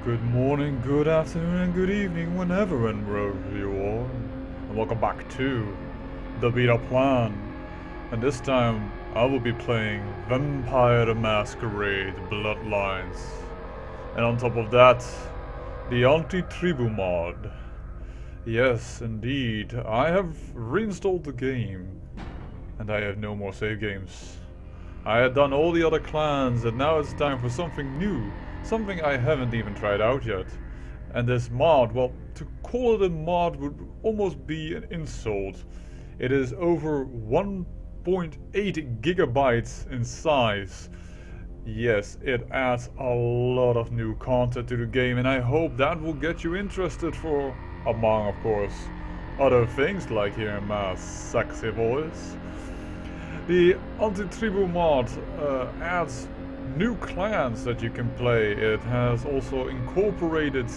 Good morning, good afternoon, and good evening, whenever and wherever you are. And welcome back to the Beta Plan. And this time, I will be playing Vampire the Masquerade Bloodlines. And on top of that, the Antitribu mod. Yes, indeed, I have reinstalled the game. And I have no more save games. I had done all the other clans, and now it's time for something new. Something I haven't even tried out yet. And this mod, well, to call it a mod would almost be an insult. It is over 1.8 gigabytes in size. Yes, it adds a lot of new content to the game, and I hope that will get you interested for, among, of course, other things like hearing my sexy voice. The Antitribu mod adds new clans that you can play. It has also incorporated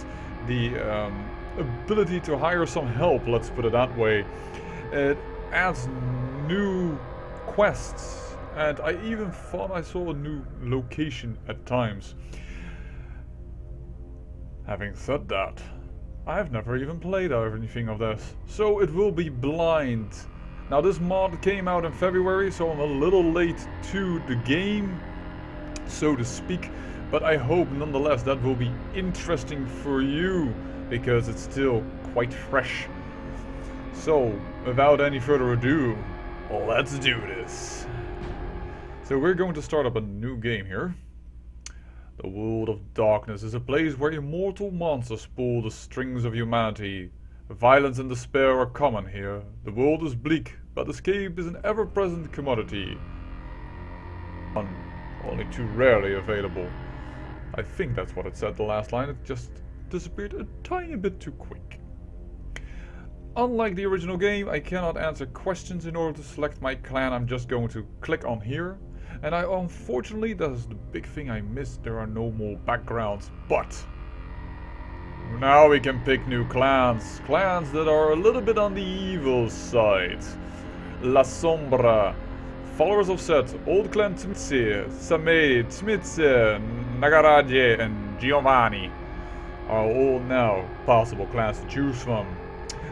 the ability to hire some help, let's put it that way. It adds new quests, and I even thought I saw a new location at times. Having said that, I've never even played anything of this, so it will be blind. Now this mod came out in February, so I'm a little late to the game, so to speak, but I hope nonetheless that will be interesting for you, because it's still quite fresh. So, without any further ado, let's do this. So we're going to start up a new game here. The world of darkness is a place where immortal monsters pull the strings of humanity. Violence and despair are common here. The world is bleak, but escape is an ever-present commodity. Only too rarely available. I think that's what it said the last line, it just disappeared a tiny bit too quick. Unlike the original game, I cannot answer questions in order to select my clan. I'm just going to click on here. And unfortunately, that is the big thing I missed, there are no more backgrounds, but now we can pick new clans. Clans that are a little bit on the evil side. La Sombra. Followers of Set, Old Clan Tmitsi, Samei, Tmitsi, Nagaraje, and Giovanni are all now possible clans to choose from.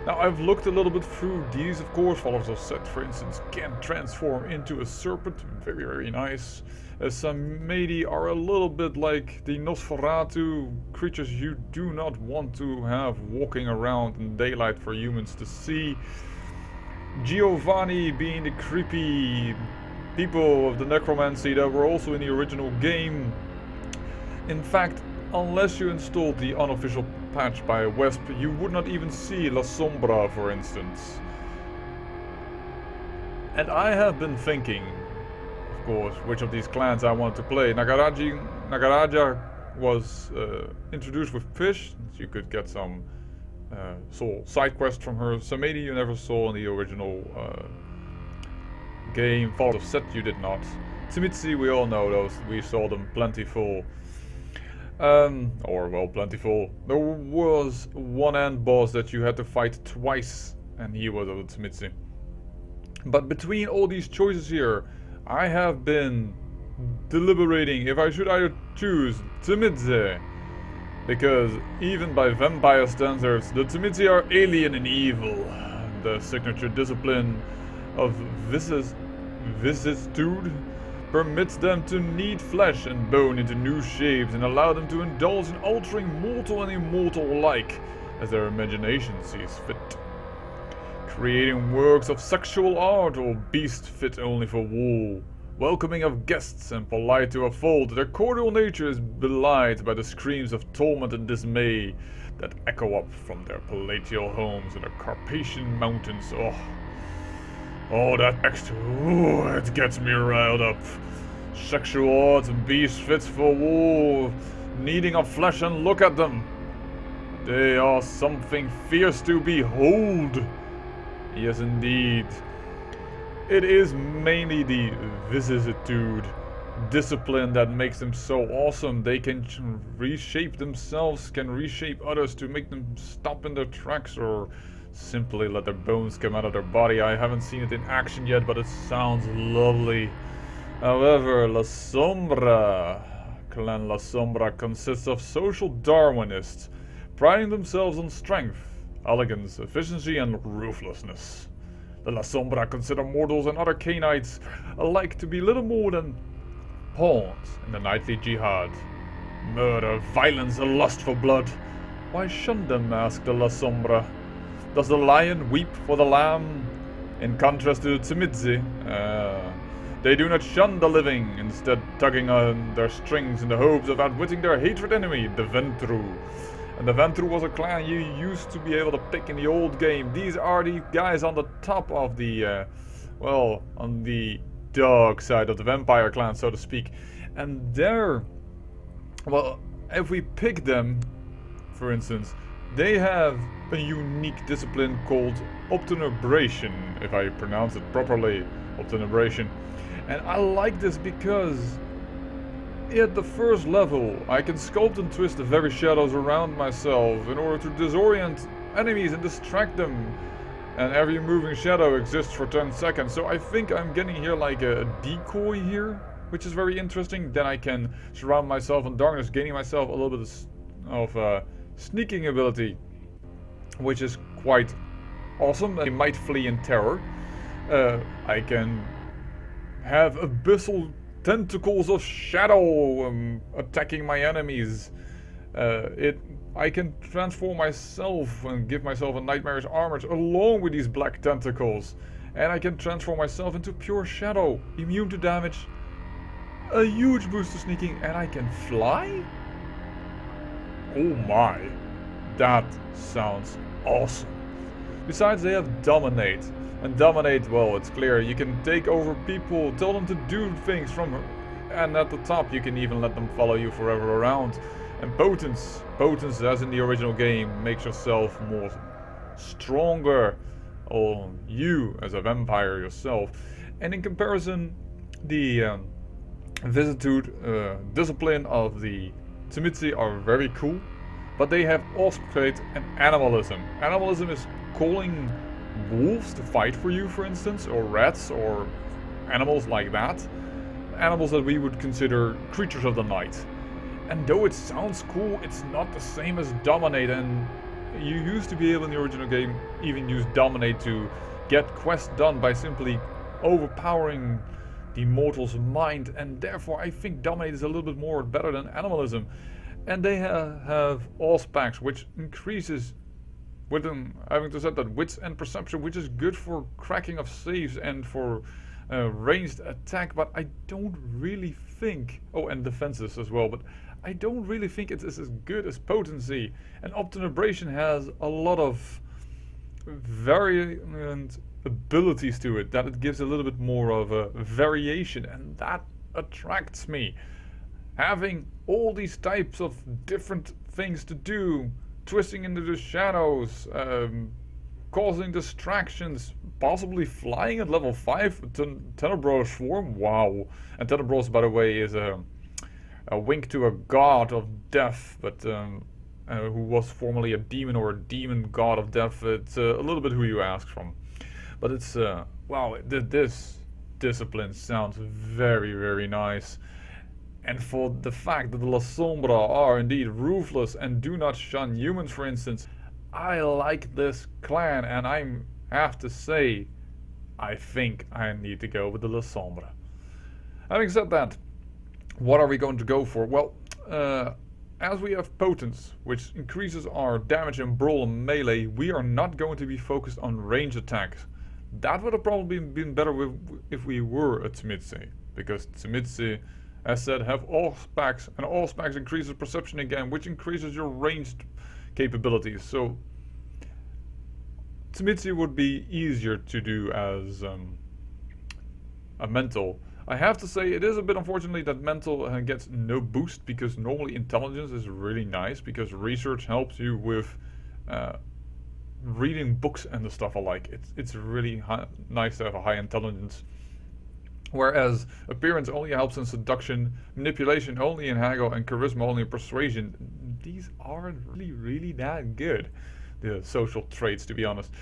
Now I've looked a little bit through these, of course. Followers of Set, for instance, can transform into a serpent, very very nice. Samedi are a little bit like the Nosferatu, creatures you do not want to have walking around in daylight for humans to see. Giovanni being the creepy people of the necromancy that were also in the original game. In fact, unless you installed the unofficial patch by Wesp, you would not even see La Sombra, for instance. And I have been thinking, of course, which of these clans I want to play. Nagaraja was introduced with Fish, so you could get some saw side quest from her. Samedi you never saw in the original game. Followers of Set you did not. Tmitsi we all know those, we saw them plentiful. Or well, plentiful. There was one end boss that you had to fight twice, and he was of the Tmitsi. But between all these choices here, I have been deliberating if I should either choose Tmitsi, because even by vampire standards, the Tmitsi are alien and evil. The signature discipline of vicissitude permits them to knead flesh and bone into new shapes and allow them to indulge in altering mortal and immortal alike as their imagination sees fit. Creating works of sexual art or beast fit only for wool. Welcoming of guests and polite to a fault, their cordial nature is belied by the screams of torment and dismay that echo up from their palatial homes in the Carpathian Mountains. Oh, that text, it gets me riled up. Sexual art and beast fits for wool, kneading of flesh, and look at them. They are something fierce to behold. Yes, indeed. It is mainly the vicissitude discipline that makes them so awesome. They can reshape themselves, can reshape others to make them stop in their tracks, or simply let their bones come out of their body. I haven't seen it in action yet, but it sounds lovely. However, La Sombra Clan La Sombra consists of social Darwinists, priding themselves on strength, elegance, efficiency, and ruthlessness. The La Sombra consider mortals and other Canaanites alike to be little more than pawns in the nightly jihad. Murder, violence, a lust for blood. Why shun them, asked the La Sombra. Does the lion weep for the lamb? In contrast to the Tsimidzi, they do not shun the living, instead tugging on their strings in the hopes of outwitting their hatred enemy, the Ventru. And the Ventru was a clan you used to be able to pick in the old game. These are the guys on the top of the, on the dark side of the vampire clan, so to speak. And they're, if we pick them, for instance, they have a unique discipline called obtenebration, if I pronounce it properly, obtenebration. And I like this because at the first level, I can sculpt and twist the very shadows around myself in order to disorient enemies and distract them. And every moving shadow exists for 10 seconds. So I think I'm getting here like a decoy here, which is very interesting. Then I can surround myself in darkness, gaining myself a little bit of sneaking ability, which is quite awesome. I might flee in terror. I can have abyssal tentacles of shadow attacking my enemies. I can transform myself and give myself a nightmarish armor along with these black tentacles. And I can transform myself into pure shadow, immune to damage, a huge boost to sneaking, and I can fly? Oh my, that sounds awesome. Besides, they have Dominate. And Dominate, well, it's clear, you can take over people, tell them to do things and at the top you can even let them follow you forever around. And Potence, as in the original game, makes yourself more stronger, or you as a vampire yourself. And in comparison, the Vicissitude discipline of the Tsimidzi are very cool, but they have Osp trait and Animalism. Animalism is calling wolves to fight for you, for instance, or rats, or animals like that. Animals that we would consider creatures of the night. And though it sounds cool, it's not the same as Dominate, and you used to be able in the original game even use Dominate to get quests done by simply overpowering the mortal's mind, and therefore I think Dominate is a little bit more better than Animalism. And they have Auspax, which increases with them having to set that wits and perception, which is good for cracking of saves and for ranged attack, but I don't really think, and defenses as well, but I don't really think it is as good as Potency. And Obtenebration has a lot of variant abilities to it, that it gives a little bit more of a variation, and that attracts me. Having all these types of different things to do, twisting into the shadows, causing distractions, possibly flying at level 5, Tenebros Swarm, wow. And Tenebros, by the way, is a wink to a god of death, but who was formerly a demon or a demon god of death. It's a little bit who you ask from. But it's, wow, this discipline sounds very, very nice. And for the fact that the La Sombra are indeed ruthless and do not shun humans, for instance, I like this clan, and I have to say, I think I need to go with the La Sombra. Having said that, what are we going to go for? Well, as we have Potence, which increases our damage in brawl and melee, we are not going to be focused on range attacks. That would have probably been better if we were a Tsimidzi, because Tsimidzi, as said, have Allspax, and Allspax increases perception again, which increases your ranged capabilities. So Tsimidzi would be easier to do as a mental. I have to say, it is a bit unfortunately that mental gets no boost, because normally intelligence is really nice, because research helps you with reading books and the stuff alike. It's really nice to have a high intelligence. Whereas appearance only helps in seduction, manipulation only in haggle, and charisma only in persuasion. These aren't really that good, the social traits, to be honest.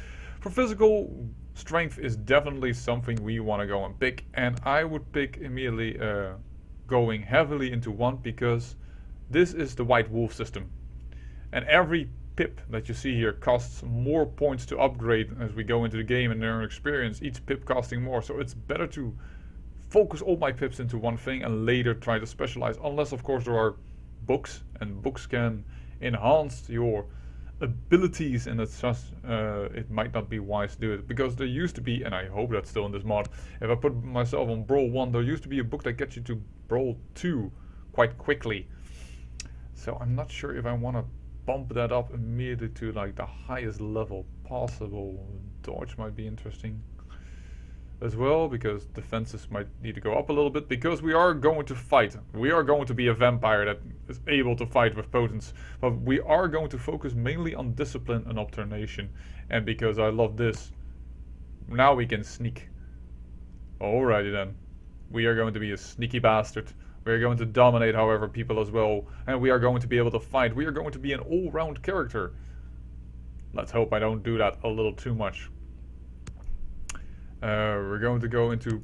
For physical, strength is definitely something we want to go and pick, and I would pick immediately going heavily into one because this is the White Wolf system. And every pip that you see here costs more points to upgrade as we go into the game and earn experience, each pip costing more. So it's better to focus all my pips into one thing and later try to specialize, unless of course there are books, and books can enhance your abilities, and it's just it might not be wise to do it, because there used to be, and I hope that's still in this mod, if I put myself on Brawl 1, there used to be a book that gets you to Brawl 2 quite quickly. So I'm not sure if I want to bump that up immediately to like the highest level possible. Dodge might be interesting as well, because defenses might need to go up a little bit, because we are going to fight. We are going to be a vampire that is able to fight with potence, but we are going to focus mainly on discipline and obturnation. And because I love this, now we can sneak. Alrighty then. We are going to be a sneaky bastard. We are going to dominate, however, people as well, and we are going to be able to fight. We are going to be an all-round character. Let's hope I don't do that a little too much. We're going to go into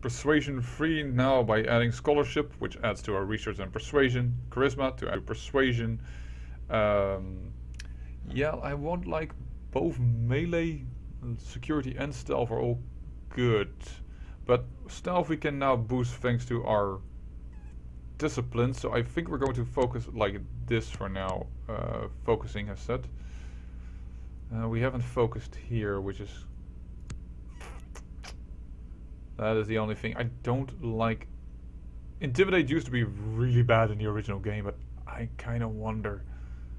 Persuasion 3 now by adding Scholarship, which adds to our Research and Persuasion. Charisma to add to Persuasion. Yeah, I want like both melee, security and stealth are all good. But stealth we can now boost thanks to our discipline, so I think we're going to focus like this for now. Focusing as said. We haven't focused here, which is... that is the only thing. I don't like... Intimidate used to be really bad in the original game, but I kind of wonder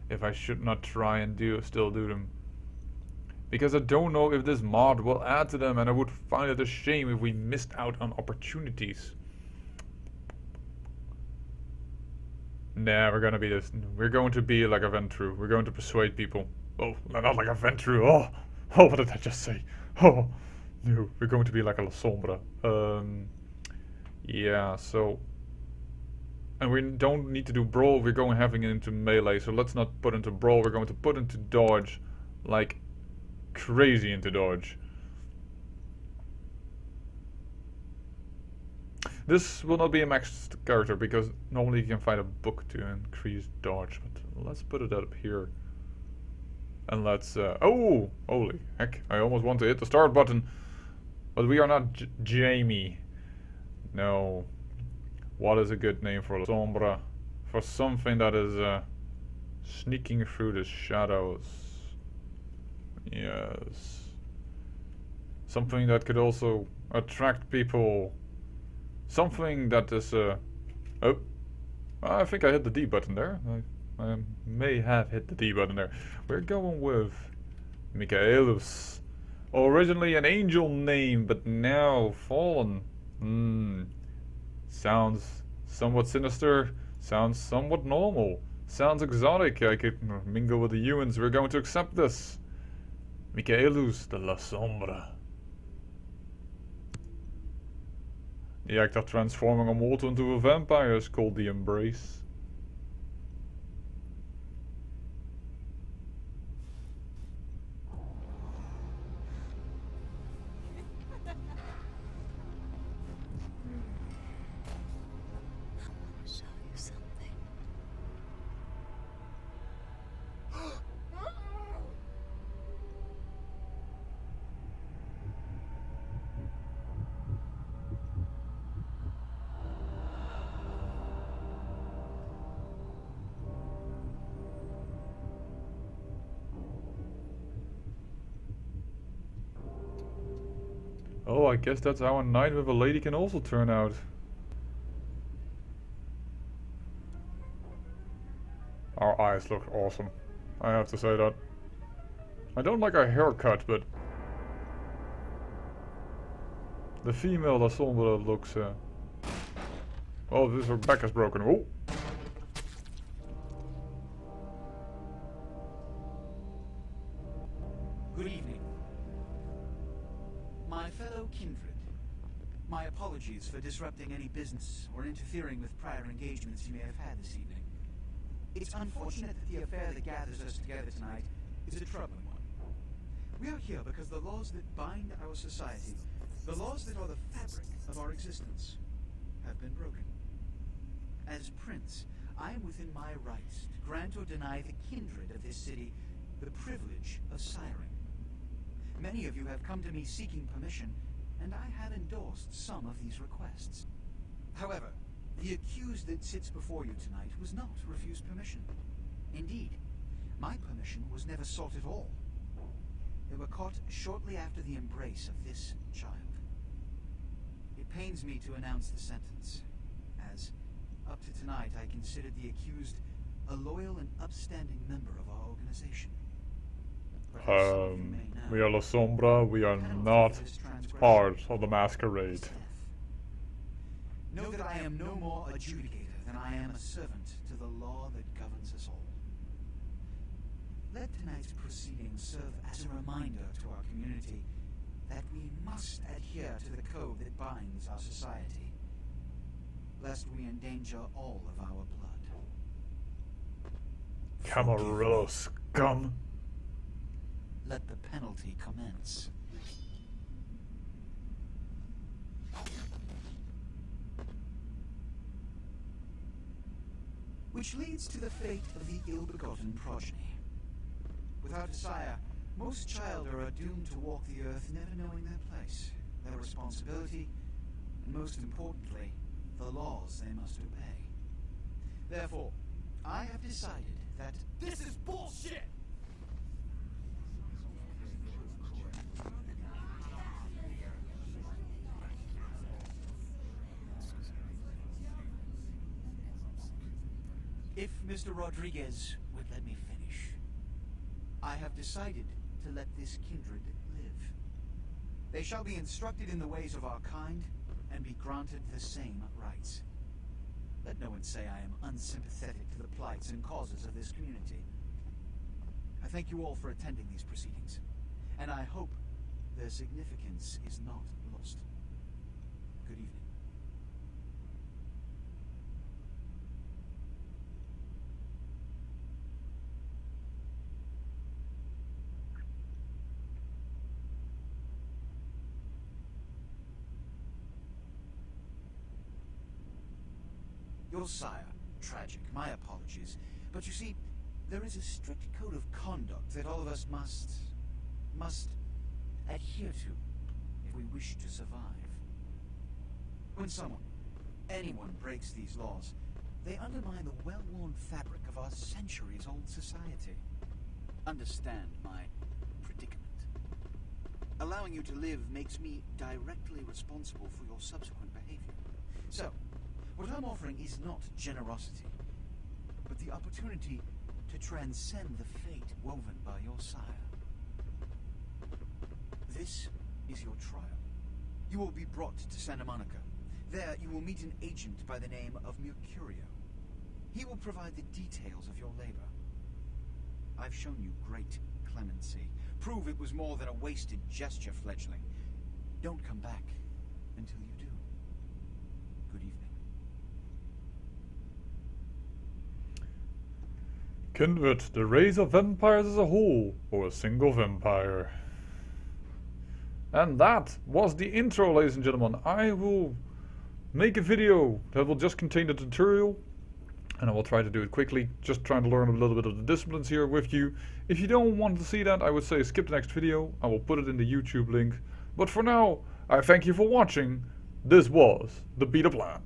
if I should not try and still do them. Because I don't know if this mod will add to them, and I would find it a shame if we missed out on opportunities. Nah, we're gonna be this. We're going to be like a Ventru. We're going to persuade people. Oh, not like a Ventru. Oh, what did I just say? Oh, no, we're going to be like a La Sombra. Yeah, so... and we don't need to do Brawl, we're going having it into melee, so let's not put into Brawl, we're going to put into Dodge. Like, crazy into Dodge. This will not be a maxed character, because normally you can find a book to increase Dodge, but let's put it up here. And let's, oh, holy heck, I almost want to hit the start button. But we are not Jamie. No. What is a good name for La Sombra? For something that is sneaking through the shadows. Yes. Something that could also attract people. Something that is... oh. I think I hit the D button there. I may have hit the D button there. We're going with Michaelus. Originally an angel name, but now fallen. Sounds somewhat sinister. Sounds somewhat normal. Sounds exotic. I could mingle with the humans. We're going to accept this. Michaelus de la Sombra. The act of transforming a mortal into a vampire is called the Embrace. Oh, I guess that's how a night with a lady can also turn out. Our eyes look awesome. I have to say that. I don't like our haircut, but... the female La Sombra looks... oh, her back is broken. Oh! Good evening. My fellow kindred, my apologies for disrupting any business or interfering with prior engagements you may have had this evening. It's unfortunate that the affair that gathers us together tonight is a troubling one. We are here because the laws that bind our society, the laws that are the fabric of our existence, have been broken. As prince, I am within my rights to grant or deny the kindred of this city the privilege of siring. Many of you have come to me seeking permission, and I have endorsed some of these requests. However, the accused that sits before you tonight was not refused permission. Indeed, my permission was never sought at all. They were caught shortly after the embrace of this child. It pains me to announce the sentence, as up to tonight I considered the accused a loyal and upstanding member of our organization. But as some of you may know, We are La Sombra, we are the penalty not for this transgression part of the is Masquerade. death. Know that I am no more adjudicator than I am a servant to the law that governs us all. Let tonight's proceedings serve as a reminder to our community that we must adhere to the code that binds our society, lest we endanger all of our blood. Camarillo scum. Let the penalty commence. Which leads to the fate of the ill-begotten progeny. Without a sire, most children are doomed to walk the earth never knowing their place, their responsibility, and most importantly, the laws they must obey. Therefore, I have decided that this is bullshit! If Mr. Rodriguez would let me finish, I have decided to let this kindred live. They shall be instructed in the ways of our kind and be granted the same rights. Let no one say I am unsympathetic to the plights and causes of this community. I thank you all for attending these proceedings, and I hope their significance is not lost. Good evening. Your sire, tragic, my apologies. But you see, there is a strict code of conduct that all of us must adhere to if we wish to survive. When anyone breaks these laws, they undermine the well-worn fabric of our centuries-old society. Understand my predicament. Allowing you to live makes me directly responsible for your subsequent behavior. So, what I'm offering is not generosity, but the opportunity to transcend the fate woven by your sire. This is your trial. You will be brought to Santa Monica. There you will meet an agent by the name of Mercurio. He will provide the details of your labor. I've shown you great clemency. Prove it was more than a wasted gesture, fledgling. Don't come back until you do. Good evening. Convert the race of vampires as a whole, or a single vampire. And that was the intro, ladies and gentlemen. I will make a video that will just contain the tutorial, and I will try to do it quickly, just trying to learn a little bit of the disciplines here with you. If you don't want to see that, I would say skip the next video. I will put it in the YouTube link. But for now, I thank you for watching. This was the Beta Plan.